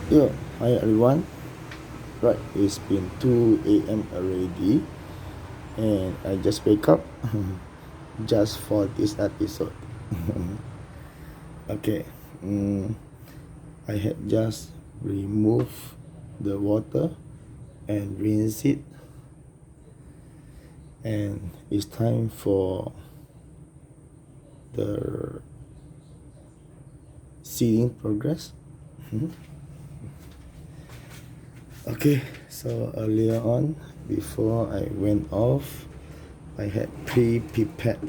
Yeah, hi everyone. Right, it's been 2 a.m. already, and I just wake up just for this episode. Okay, mm, I had just removed the water and rinse it, and it's time for the seeding progress. Okay, so earlier on, before I went off, I had pre-prepared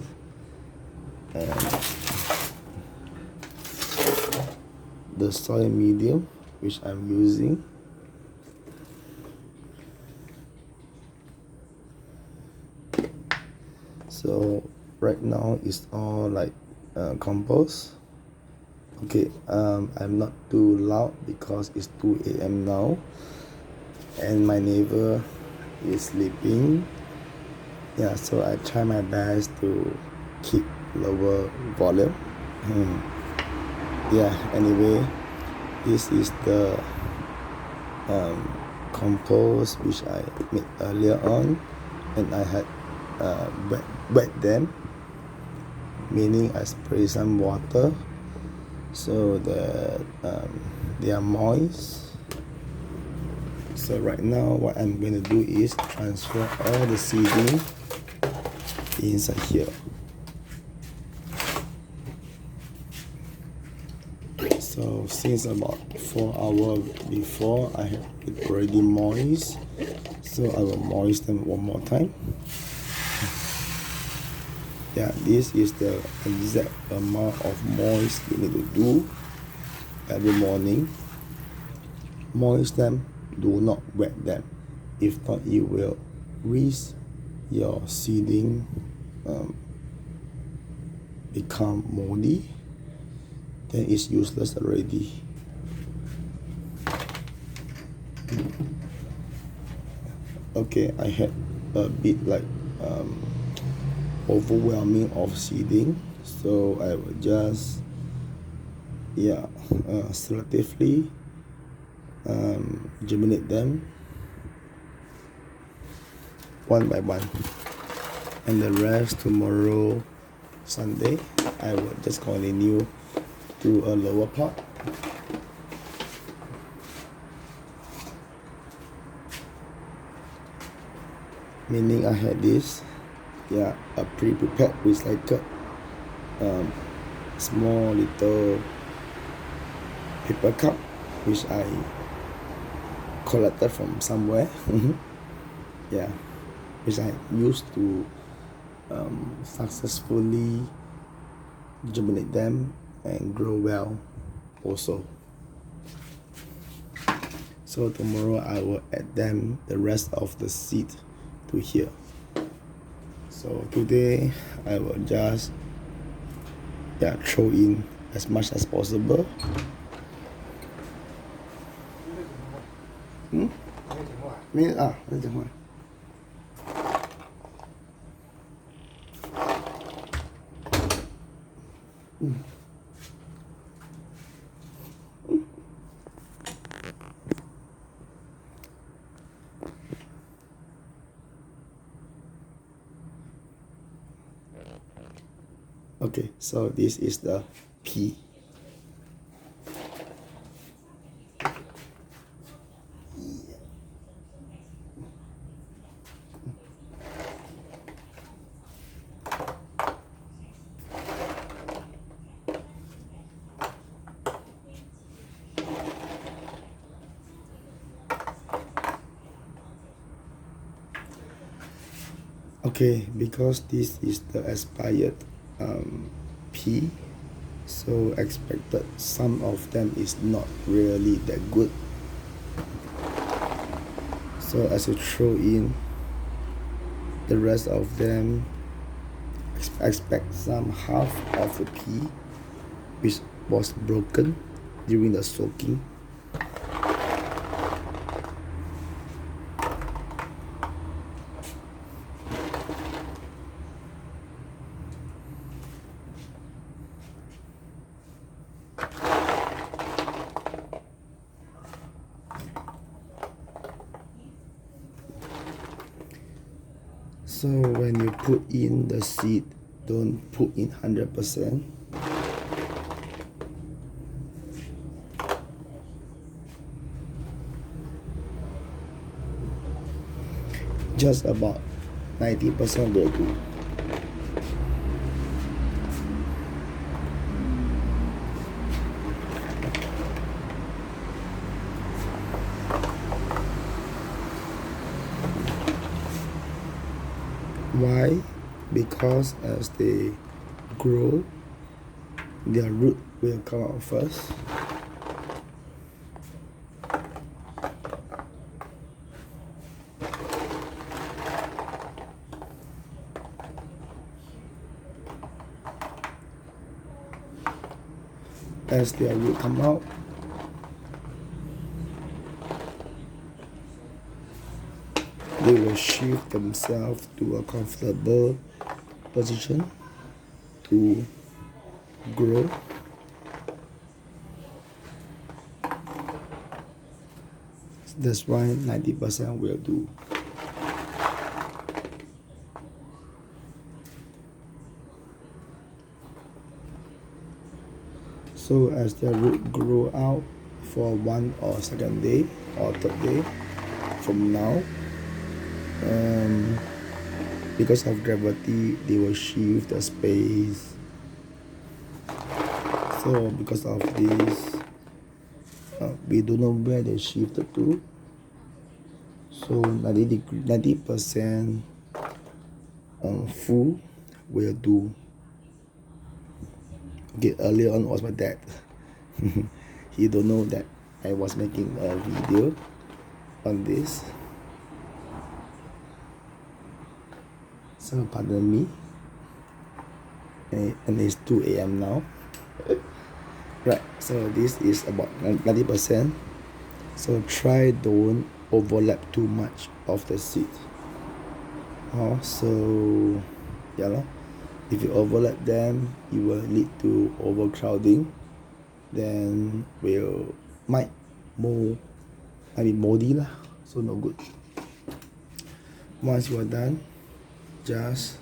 the soil medium which I'm using. So right now it's all like compost. Okay, I'm not too loud because it's 2 a.m. now and my neighbor is sleeping. Yeah, so I try my best to keep lower volume. Yeah, anyway, this is the compost which I made earlier on, and I had wet them, meaning I spray some water so that they are moist. So right now what I'm going to do is transfer all the seeding inside here. So since about 4 hours before, I have it already moist, so I will moisten one more time. Yeah, this is the exact amount of moist you need to do every morning. Moist them, do not wet them. If not, you will risk your seeding become moldy, then it's useless already. Okay, I had a bit like overwhelming of seeding, so I will just selectively germinate them one by one, and the rest tomorrow Sunday I will just continue to a lower pot. Meaning I had this a pre-prepared recycled small little paper cup which I collected from somewhere. Yeah, which I used to successfully germinate them and grow well also. So tomorrow I will add them the rest of the seed to here. So today I will just throw in as much as possible. Okay, so this is the pea. Okay, because this is the expired pea, so expected some of them is not really that good. So as you throw in the rest of them, expect some half of the pea which was broken during the soaking. So when you put in the seed, don't put in 100%. Just about 90% will do. Why? Because as they grow, their root will come out first. As their root come out, they will shift themselves to a comfortable position to grow. That's why 90% will do. So as their root grow out for one or second day or third day from now, because of gravity, they will shift the space. So because of this, we don't know where they shifted to. So 90% full will do. Okay, earlier on was my dad. He don't know that I was making a video on this. So pardon me. And it's 2 a.m. now. Right, so this is about 90%. So try don't overlap too much of the seed. So yeah, if you overlap them, you will lead to overcrowding. Then might be moldy lah, so no good. Once you are done, just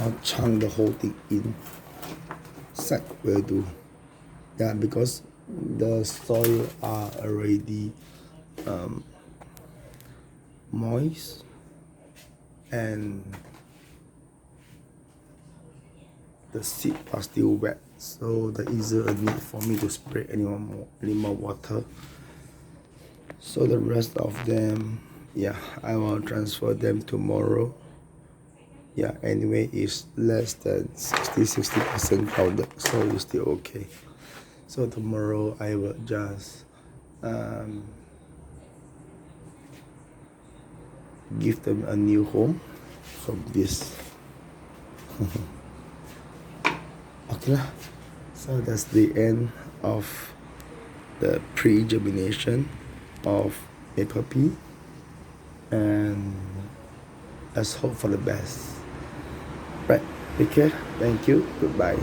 I'll chunk the whole thing in. Sack will do. Yeah, because the soil are already moist and the seed are still wet, so there isn't a need for me to spray any more water. So the rest of them, yeah, I will transfer them tomorrow. Yeah, anyway, it's less than 60% crowded, so it's still okay. So tomorrow I will just give them a new home from this. Okay lah. So that's the end of the pre-germination of maple pea, and let's hope for the best. Right, take care, thank you, goodbye.